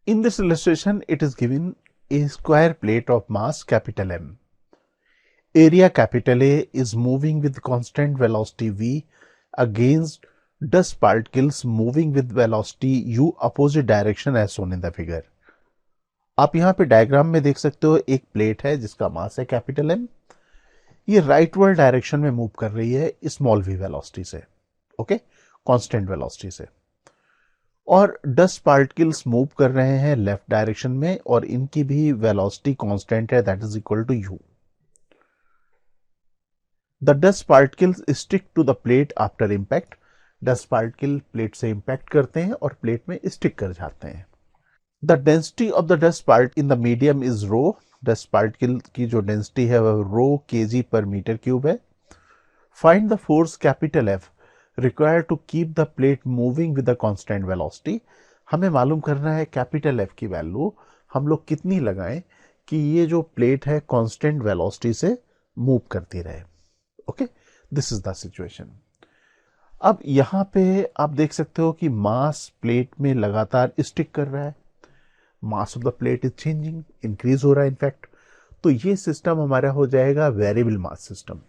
In this illustration, it is given a square plate of mass capital M. Area capital A is moving with constant velocity v against dust particles moving with velocity u opposite direction as shown in the figure. आप यहां पे diagram में देख सकते हो एक plate है जिसका मास है कैपिटल एम. ये राइटवर्ड डायरेक्शन में मूव कर रही है स्मॉल वी वेलोसिटी से, ओके, कांस्टेंट वेलोसिटी से, और डस्ट पार्टिकल्स मूव कर रहे हैं लेफ्ट डायरेक्शन में और इनकी भी वेलोसिटी कांस्टेंट है, that is equal to U. The dust particles stick to the plate after impact. Dust particle plate से इंपैक्ट करते हैं और प्लेट में स्टिक कर जाते हैं. The density of the dust part in the medium is rho. Dust particle की जो डेंसिटी है वह rho kg per metre cube है. Find the force capital F required to keep the plate moving with the constant velocity. हमें मालूम करना है capital F की वैल्यू हम लोग कितनी लगाएं कि ये जो प्लेट है कांस्टेंट वेलोसिटी से मूव करती रहे. Okay, this is the situation. अब यहां पे आप देख सकते हो कि मास प्लेट में लगातार स्टिक कर रहा है. Mass of the plate is changing, increase हो रहा है इनफैक्ट. तो ये सिस्टम हमारा हो जाएगा वेरिएबल मास सिस्टम.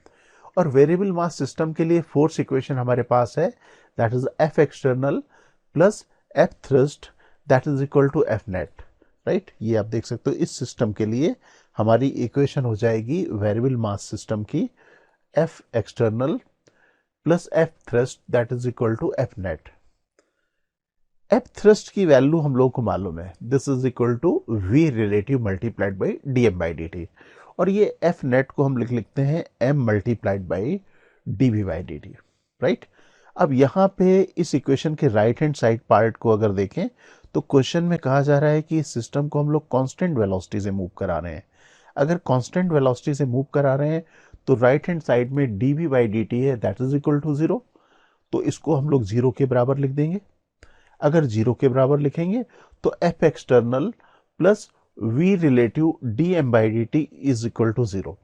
और वेरिएबल मास सिस्टम के लिए फोर्स इक्वेशन हमारे पास है, that is F external plus F thrust that is equal to F net. Right, ये आप देख सकते हो इस सिस्टम के लिए हमारी इक्वेशन हो जाएगी वेरिएबल मास सिस्टम की F external plus F thrust that is equal to F net. F thrust की वैल्यू हम लोगों को मालूम है, this is equal to V relative multiplied by D M by D T. और ये एफ नेट को हम लिखते हैं M multiplied by D V by D T. Right, अब यहाँ पे इस इक्वेशन के राइट हैंड साइड पार्ट को अगर देखें तो क्वेश्चन में कहा जा रहा है कि इस सिस्टम को हम लोग कांस्टेंट वेलोसिटी से मूव करा रहे हैं. अगर कांस्टेंट वेलोसिटी से मूव करा रहे हैं तो राइट हैंड साइड में D V by D T है, that is equal to zero. तो इसको हम लोग जीरो के बराबर लिख देंगे. अगर जीरो के बराबर लिखेंगे तो F external plus V relative D M by D T is equal to zero.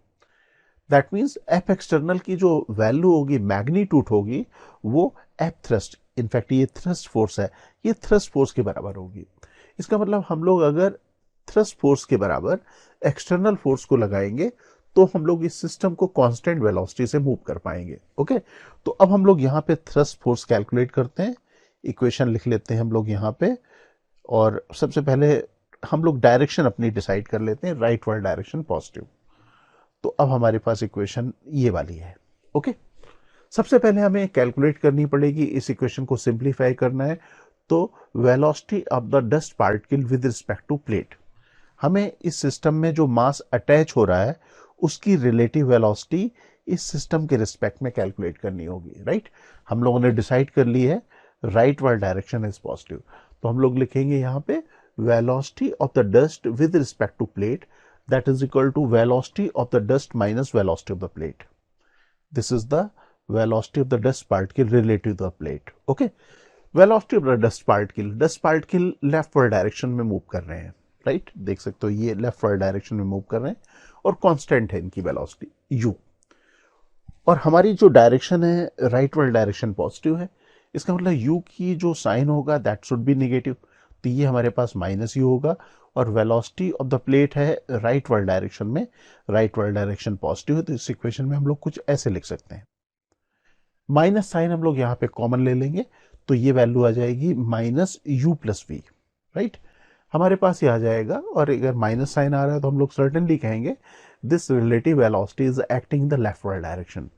That means F external की जो वैल्यू होगी, मैग्नीट्यूड होगी, वो एफ थ्रस्ट, इनफैक्ट ये थ्रस्ट फोर्स है, ये थ्रस्ट फोर्स के बराबर होगी. इसका मतलब हम लोग अगर थ्रस्ट फोर्स के बराबर एक्सटर्नल फोर्स को लगाएंगे तो हम लोग इस सिस्टम को कांस्टेंट वेलोसिटी से मूव कर पाएंगे. ओके, तो अब हम लोग यहाँ पे थ्रस्ट फोर्स कैलकुलेट करते हैं. इक्वेशन लिख लेते हैं हम लोग यहाँ पे, और सबसे पहले हम लोग डायरेक्शन अपनी डिसाइड कर लेते हैं, राइट वर्ड डायरेक्शन पॉजिटिव. तो अब हमारे पास इक्वेशन ये वाली है. ओके, सबसे पहले हमें कैलकुलेट करनी पड़ेगी, इस इक्वेशन को सिंप्लीफाई करना है. तो velocity of the dust particle with respect to plate, हमें इस सिस्टम में जो मास अटैच हो रहा है उसकी रिलेटिव वेलोसिटी इस सिस्टम के रिस्पेक्ट में कैलकुलेट करनी होगी. राइट, हम लोगों ने डिसाइड कर ली है rightward direction is positive. तो हम लोग लिखेंगे यहाँ पे velocity of the dust with respect to plate that is equal to velocity of the dust minus velocity of the plate. This is the velocity of the dust particle relative to the plate. Okay, velocity of the dust particle leftward direction में move कर रहे हैं. Right, देख सकते हो ये leftward direction में move कर रहे हैं और कांस्टेंट है इनकी वेलोसिटी यू. और हमारी जो डायरेक्शन है राइट वर्ड डायरेक्शन पॉजिटिव है, इसका मतलब u की जो साइन होगा दैट शुड बी नेगेटिव. तो ये हमारे पास माइनस यू होगा. और वेलोसिटी ऑफ द प्लेट है राइट वर्ड डायरेक्शन में, राइट वर्ड डायरेक्शन पॉजिटिव है, तो इस इक्वेशन में हम लोग कुछ ऐसे लिख सकते हैं. माइनस साइन हम लोग यहाँ पे कॉमन ले लेंगे तो ये वैल्यू आ जाएगी minus u plus v. Right, हमारे पास ये आ जाएगा. और अगर माइनस साइन आ रहा है तो हम लोग सर्टेनली कहेंगे this relative velocity is acting in the leftward direction.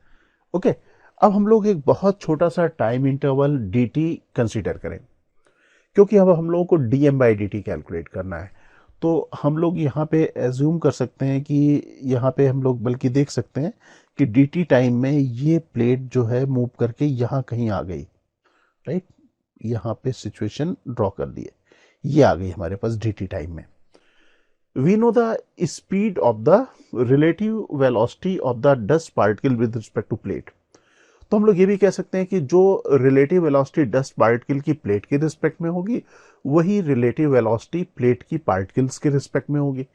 Okay, अब हम लोग एक बहुत छोटा सा time interval d t consider करें, क्योंकि अब हम लोगों को d M by D t calculate करना है. तो हम लोग यहाँ पे एज्यूम कर सकते हैं कि यहाँ पे हम लोग बल्कि देख सकते हैं कि डी टी टाइम में ये प्लेट जो है मूव करके यहाँ कहीं आ गई. राइट, यहाँ पे सिचुएशन ड्रॉ कर दी है, ये आ गई हमारे पास डी टी टाइम में. We know the speed of the relative velocity of the dust particle with respect to plate. तो हम लोग ये भी कह सकते हैं कि जो रिलेटिव वेलोसिटी डस्ट पार्टिकल की प्लेट के रिस्पेक्ट में होगी वही रिलेटिव वेलोसिटी प्लेट की पार्टिकल्स के रिस्पेक्ट में होगी.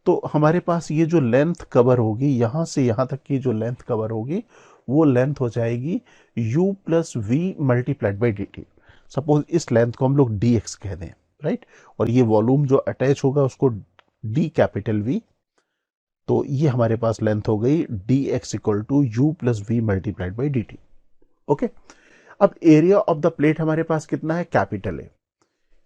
तो हमारे पास ये जो लेंथ कवर होगी, यहां से यहां तक की जो लेंथ कवर होगी वो लेंथ हो जाएगी u plus we multiplied by D t. Suppose इस लेंथ को हम लोग dx कह दें. राइट, और ये वॉल्यूम जो अटैच होगा उसको डी कैपिटल वी, तो ये हमारे पास लेंथ हो गई d x equal to u plus we multiplied by D t. Okay, अब एरिया ऑफ द प्लेट हमारे पास कितना है, कैपिटल है।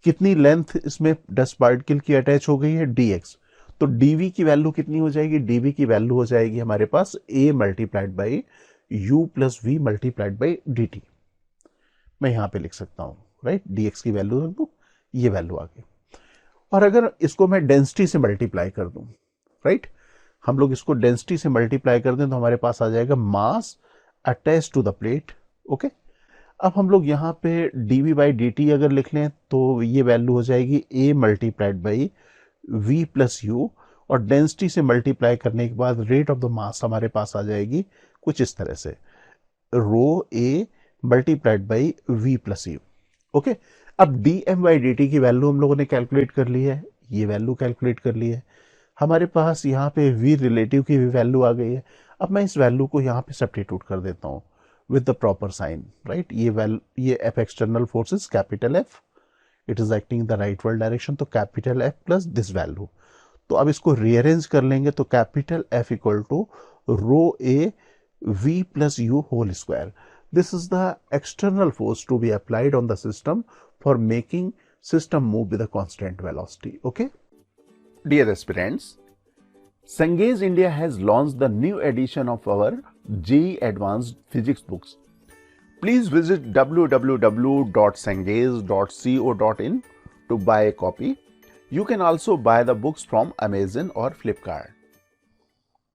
कितनी लेंथ इसमें डस्ट पार्टिकल की अटैच हो गई है, डी एक्स, तो डीवी की वैल्यू कितनी हो जाएगी, डीवी की वैल्यू हो जाएगी हमारे पास A multiplied by U plus we multiplied by D T. मैं यहां पे लिख सकता हूं, राइट, डी एक्स की वैल्यू रख दूं, ये वैल्यू आ गई। और अगर इसको मैं डेंसिटी से मल्टीप्लाई कर दूं, राइट, हम लोग इसको डेंसिटी से मल्टीप्लाई कर दें तो हमारे पास आ जाएगा mass attach to the plate. Okay, अब हम लोग यहाँ पे dv बाई डी टी अगर लिख लें तो ये वैल्यू हो जाएगी a multiplied by v plus you, और डेंसिटी से मल्टीप्लाई करने के बाद रेट ऑफ द मास हमारे पास आ जाएगी कुछ इस तरह से, रो a multiplied by v plus you. Okay, अब dm बाई डी टी की वैल्यू हम लोगों ने कैलकुलेट कर ली है, ये वैल्यू कैलकुलेट कर ली है हमारे पास, यहाँ पे v रिलेटिव की भी वैल्यू आ गई है। अब मैं इस वैल्यू को यहाँ पे सब्स्टिट्यूट कर देता हूँ with the proper sign, right, ये F external force is capital F, it is acting in the rightward direction, तो capital F plus this value। तो अब इसको rearrange कर लेंगे तो capital F equal to rho A V plus U whole square। This is the external force to be applied on the system for making system move with a constant velocity। Okay, dear aspirants, Cengage India has launched the new edition of our JEE Advanced Physics books. Please visit www.cengage.co.in to buy a copy. You can also buy the books from Amazon or Flipkart.